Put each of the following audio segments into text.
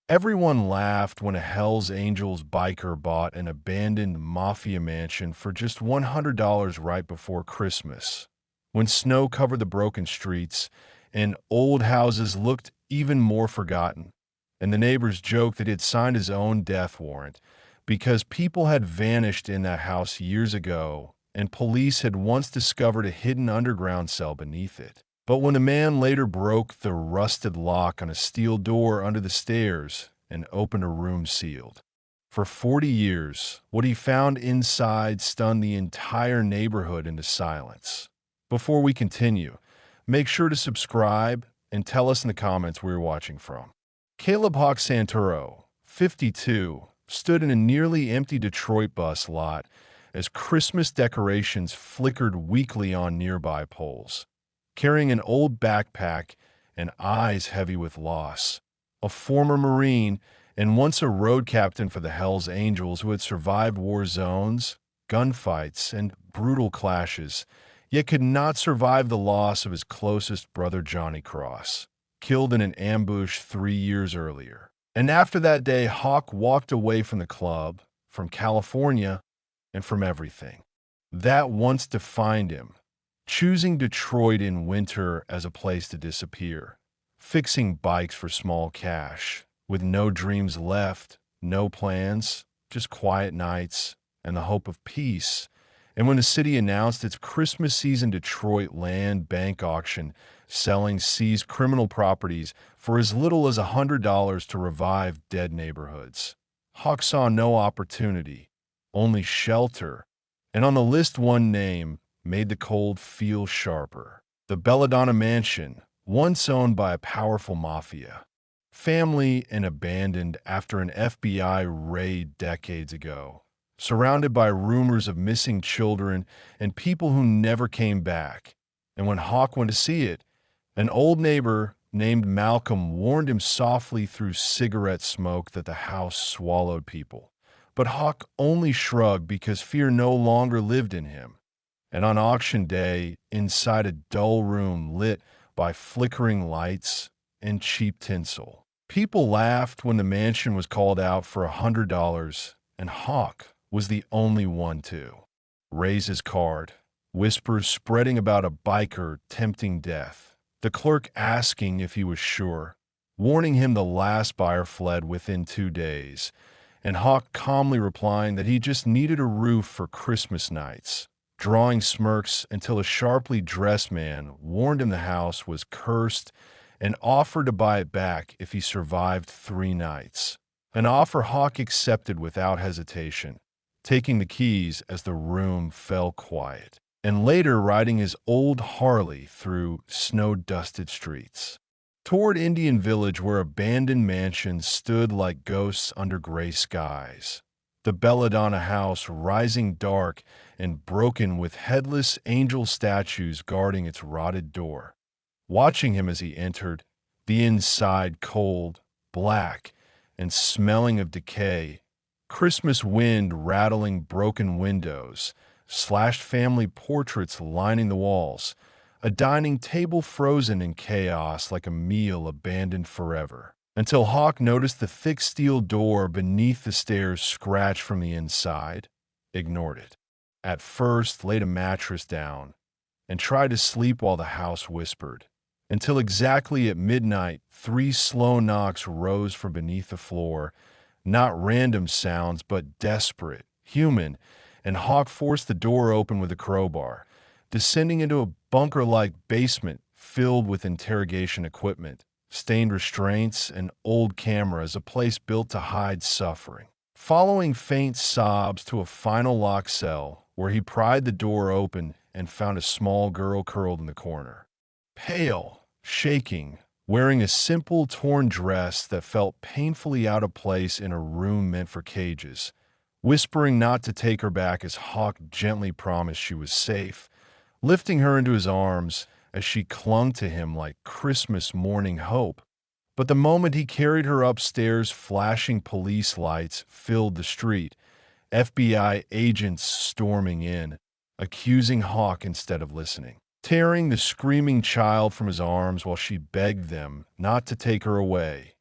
Everyone laughed when a Hells Angels biker bought an abandoned Mafia mansion for just $100 right before Christmas, when snow covered the broken streets and old houses looked even more forgotten, and the neighbors joked that he had signed his own death warrant because people had vanished in that house years ago and police had once discovered a hidden underground cell beneath it. But when a man later broke the rusted lock on a steel door under the stairs and opened a room sealed, for 40 years, what he found inside stunned the entire neighborhood into silence. Before we continue, make sure to subscribe and tell us in the comments where you're watching from. Caleb Hawk Santoro, 52, stood in a nearly empty Detroit bus lot as Christmas decorations flickered weakly on nearby poles. Carrying an old backpack and eyes heavy with loss. A former Marine and once a road captain for the Hells Angels who had survived war zones, gunfights, and brutal clashes, yet could not survive the loss of his closest brother Johnny Cross, killed in an ambush 3 years earlier. And after that day, Hawk walked away from the club, from California, and from everything that once defined him, choosing Detroit in winter as a place to disappear, fixing bikes for small cash, with no dreams left, no plans, just quiet nights and the hope of peace. And when the city announced its Christmas season Detroit land bank auction, selling seized criminal properties for as little as $100 to revive dead neighborhoods, Hawk saw no opportunity, only shelter, and on the list one name made the cold feel sharper. The Belladonna Mansion, once owned by a powerful mafia family and abandoned after an FBI raid decades ago, surrounded by rumors of missing children and people who never came back. And when Hawk went to see it, an old neighbor named Malcolm warned him softly through cigarette smoke that the house swallowed people. But Hawk only shrugged because fear no longer lived in him. And on auction day, inside a dull room lit by flickering lights and cheap tinsel, people laughed when the mansion was called out for $100, and Hawk was the only one to raise his card, whispers spreading about a biker tempting death, the clerk asking if he was sure, warning him the last buyer fled within 2 days, and Hawk calmly replying that he just needed a roof for Christmas nights, drawing smirks until a sharply dressed man warned him the house was cursed and offered to buy it back if he survived 3 nights. An offer Hawk accepted without hesitation, taking the keys as the room fell quiet, and later riding his old Harley through snow-dusted streets, toward Indian Village where abandoned mansions stood like ghosts under gray skies. The Belladonna house rising dark and broken with headless angel statues guarding its rotted door. Watching him as he entered, the inside cold, black, and smelling of decay, Christmas wind rattling broken windows, slashed family portraits lining the walls, a dining table frozen in chaos like a meal abandoned forever, until Hawk noticed the thick steel door beneath the stairs scratched from the inside, ignored it. At first, laid a mattress down and tried to sleep while the house whispered, until exactly at midnight, 3 slow knocks rose from beneath the floor, not random sounds, but desperate, human, and Hawk forced the door open with a crowbar, descending into a bunker-like basement filled with interrogation equipment, stained restraints, and old cameras, a place built to hide suffering. Following faint sobs to a final locked cell, where he pried the door open and found a small girl curled in the corner. Pale, shaking, wearing a simple torn dress that felt painfully out of place in a room meant for cages, whispering not to take her back as Hawk gently promised she was safe, lifting her into his arms as she clung to him like Christmas morning hope. But the moment he carried her upstairs, flashing police lights filled the street, FBI agents storming in, accusing Hawk instead of listening, tearing the screaming child from his arms while she begged them not to take her away,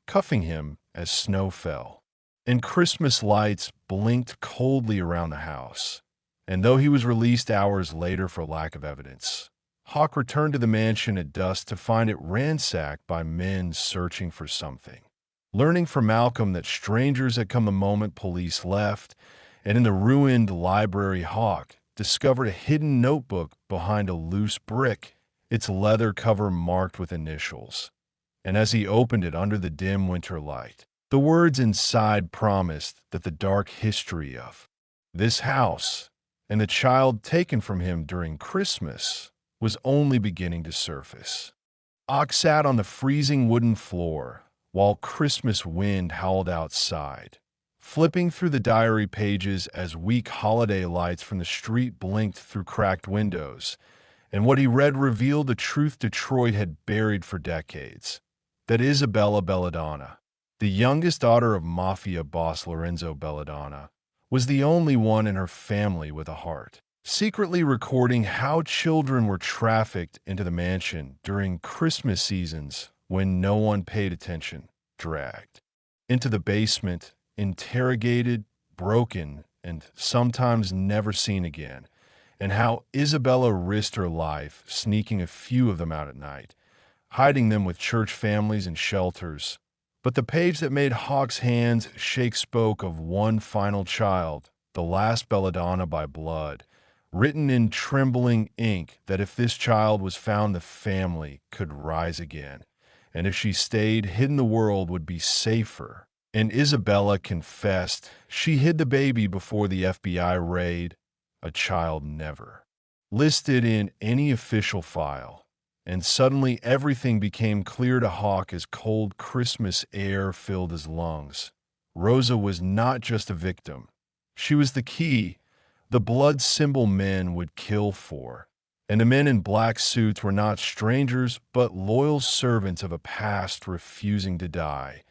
cuffing him as snow fell, and Christmas lights blinked coldly around the house. And though he was released hours later for lack of evidence, Hawk returned to the mansion at dusk to find it ransacked by men searching for something. Learning from Malcolm that strangers had come the moment police left, and in the ruined library, Hawk discovered a hidden notebook behind a loose brick, its leather cover marked with initials. And as he opened it under the dim winter light, the words inside promised that the dark history of this house and the child taken from him during Christmas was only beginning to surface. Hawk sat on the freezing wooden floor while Christmas wind howled outside, flipping through the diary pages as weak holiday lights from the street blinked through cracked windows, and what he read revealed the truth Detroit had buried for decades, that Isabella Belladonna, the youngest daughter of Mafia boss Lorenzo Belladonna, was the only one in her family with a heart, secretly recording how children were trafficked into the mansion during Christmas seasons when no one paid attention, dragged into the basement, interrogated, broken, and sometimes never seen again, and how Isabella risked her life sneaking a few of them out at night, hiding them with church families and shelters. But the page that made Hawk's hands shake spoke of one final child, the last Belladonna by blood, written in trembling ink that if this child was found, the family could rise again, and if she stayed hidden, the world would be safer. And Isabella confessed she hid the baby before the FBI raid, a child never listed in any official file. And suddenly everything became clear to Hawk as cold Christmas air filled his lungs. Rosa was not just a victim. She was the key, the blood symbol men would kill for. And the men in black suits were not strangers, but loyal servants of a past refusing to die.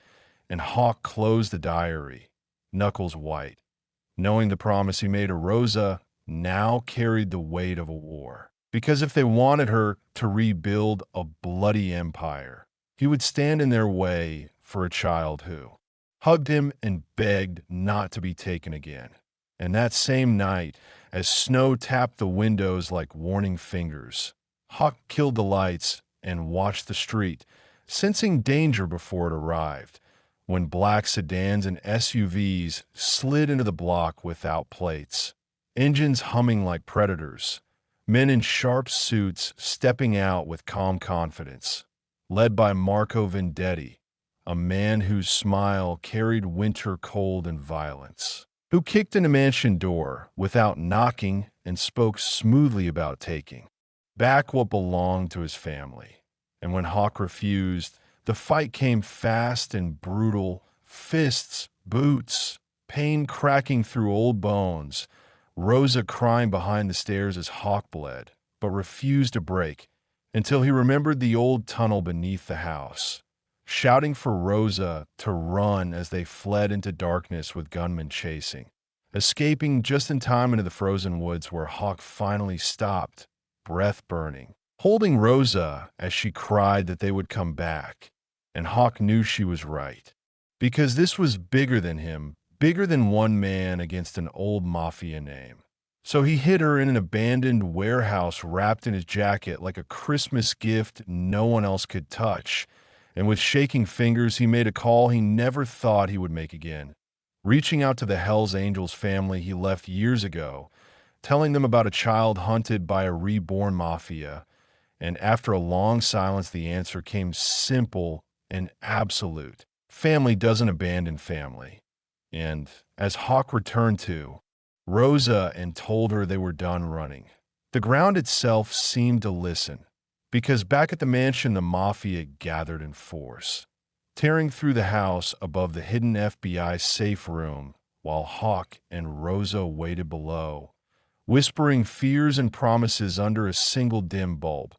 And Hawk closed the diary, knuckles white, knowing the promise he made to Rosa now carried the weight of a war. Because if they wanted her to rebuild a bloody empire, he would stand in their way for a child who hugged him and begged not to be taken again. And that same night, as snow tapped the windows like warning fingers, Hawk killed the lights and watched the street, sensing danger before it arrived, when black sedans and SUVs slid into the block without plates, engines humming like predators, men in sharp suits stepping out with calm confidence, led by Marco Vendetti, a man whose smile carried winter cold and violence, who kicked in a mansion door without knocking and spoke smoothly about taking back what belonged to his family. And when Hawk refused, the fight came fast and brutal, fists, boots, pain cracking through old bones, Rosa crying behind the stairs as Hawk bled, but refused to break until he remembered the old tunnel beneath the house, shouting for Rosa to run as they fled into darkness with gunmen chasing, escaping just in time into the frozen woods where Hawk finally stopped, breath burning, holding Rosa as she cried that they would come back. And Hawk knew she was right, because this was bigger than him, bigger than one man against an old Mafia name. So he hid her in an abandoned warehouse wrapped in his jacket like a Christmas gift no one else could touch. And with shaking fingers, he made a call he never thought he would make again, reaching out to the Hells Angels family he left years ago, telling them about a child hunted by a reborn Mafia. And after a long silence, the answer came simple and absolute. Family doesn't abandon family. And as Hawk returned to Rosa and told her they were done running, the ground itself seemed to listen, because back at the mansion the Mafia gathered in force, tearing through the house above the hidden FBI safe room while Hawk and Rosa waited below, whispering fears and promises under a single dim bulb,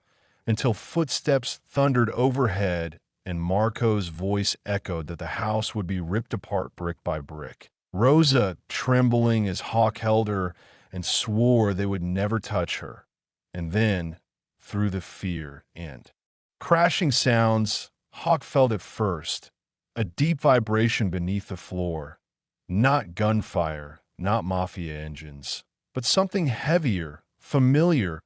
until footsteps thundered overhead and Marco's voice echoed that the house would be ripped apart brick by brick. Rosa trembling as Hawk held her and swore they would never touch her. And then, through the fear and crashing sounds Hawk felt at first, A deep vibration beneath the floor. Not gunfire, not Mafia engines, but something heavier, familiar,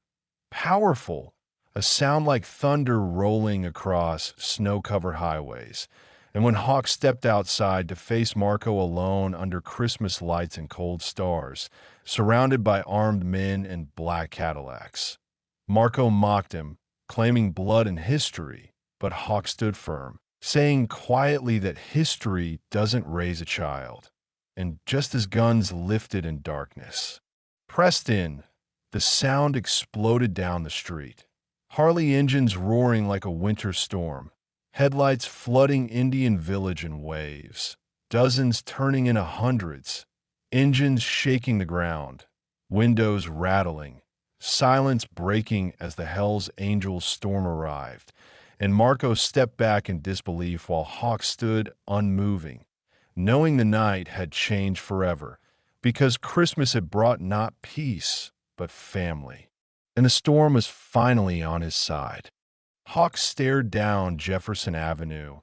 powerful. A sound like thunder rolling across snow-covered highways. And when Hawk stepped outside to face Marco alone under Christmas lights and cold stars, surrounded by armed men and black Cadillacs, Marco mocked him, claiming blood and history, but Hawk stood firm, saying quietly that history doesn't raise a child. And just as guns lifted in darkness, pressed in, the sound exploded down the street. Harley engines roaring like a winter storm, headlights flooding Indian Village in waves, dozens turning into hundreds, engines shaking the ground, windows rattling, silence breaking as the Hells Angels storm arrived, and Marco stepped back in disbelief while Hawk stood unmoving, knowing the night had changed forever, because Christmas had brought not peace, but family. And the storm was finally on his side. Hawk stared down Jefferson Avenue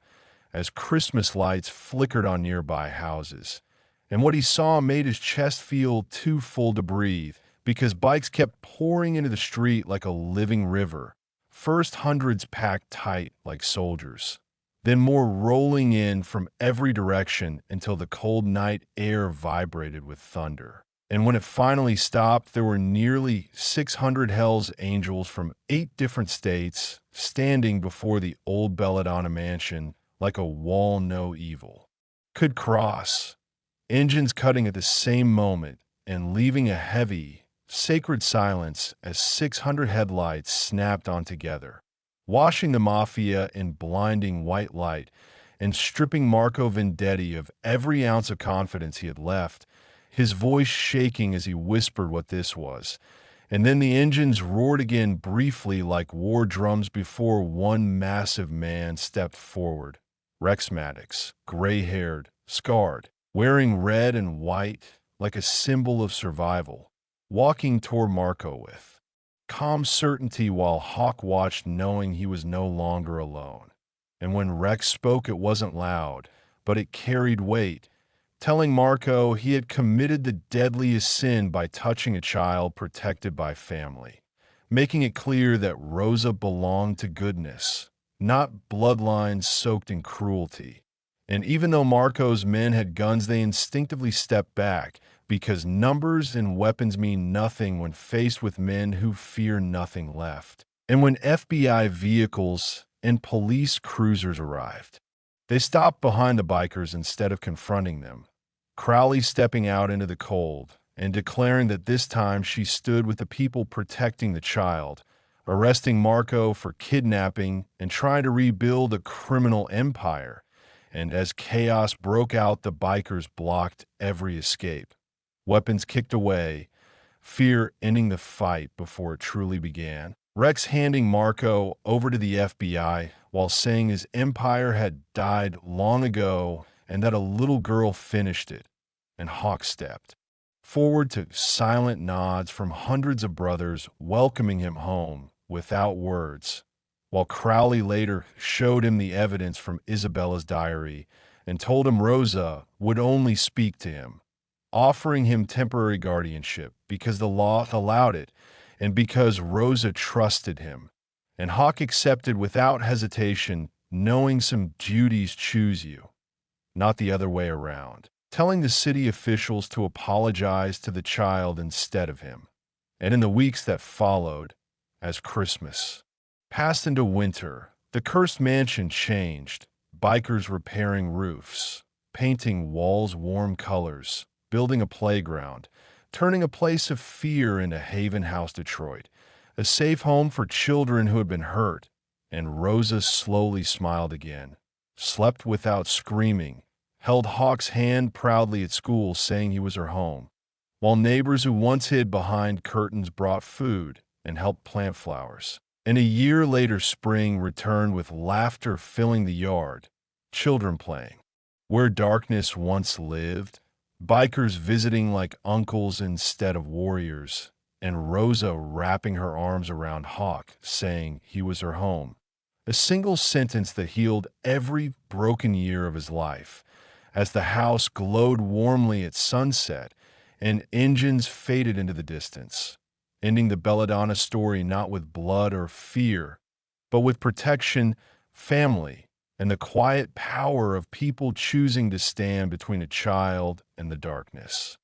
as Christmas lights flickered on nearby houses, and what he saw made his chest feel too full to breathe because bikes kept pouring into the street like a living river. First hundreds packed tight like soldiers, then more rolling in from every direction until the cold night air vibrated with thunder. And when it finally stopped, there were nearly 600 Hells Angels from 8 different states standing before the old Belladonna mansion like a wall no evil could cross, engines cutting at the same moment and leaving a heavy, sacred silence as 600 headlights snapped on together, washing the Mafia in blinding white light and stripping Marco Vendetti of every ounce of confidence he had left, his voice shaking as he whispered what this was. And then the engines roared again briefly like war drums before one massive man stepped forward. Rex Maddox, gray-haired, scarred, wearing red and white like a symbol of survival, walking toward Marco with calm certainty while Hawk watched, knowing he was no longer alone. And when Rex spoke, it wasn't loud, but it carried weight, telling Marco he had committed the deadliest sin by touching a child protected by family, making it clear that Rosa belonged to goodness, not bloodlines soaked in cruelty. And even though Marco's men had guns, they instinctively stepped back, because numbers and weapons mean nothing when faced with men who fear nothing left. And when FBI vehicles and police cruisers arrived, they stopped behind the bikers instead of confronting them, Crowley stepping out into the cold and declaring that this time she stood with the people protecting the child, arresting Marco for kidnapping and trying to rebuild a criminal empire. And as chaos broke out, the bikers blocked every escape. Weapons kicked away, fear ending the fight before it truly began. Rex handing Marco over to the FBI while saying his empire had died long ago and that a little girl finished it. And Hawk stepped forward to silent nods from hundreds of brothers welcoming him home without words, while Crowley later showed him the evidence from Isabella's diary and told him Rosa would only speak to him, offering him temporary guardianship because the law allowed it and because Rosa trusted him. And Hawk accepted without hesitation, knowing some duties choose you, not the other way around, telling the city officials to apologize to the child instead of him. And in the weeks that followed, as Christmas passed into winter, the cursed mansion changed, bikers repairing roofs, painting walls warm colors, building a playground, turning a place of fear into Haven House Detroit, a safe home for children who had been hurt. And Rosa slowly smiled again, slept without screaming, held Hawk's hand proudly at school saying he was her home, while neighbors who once hid behind curtains brought food and helped plant flowers. And a year later, spring returned with laughter filling the yard, children playing where darkness once lived, bikers visiting like uncles instead of warriors, and Rosa wrapping her arms around Hawk, saying he was her home, A single sentence that healed every broken year of his life, as the house glowed warmly at sunset and engines faded into the distance, ending the Belladonna story not with blood or fear, but with protection, family, and the quiet power of people choosing to stand between a child and the darkness.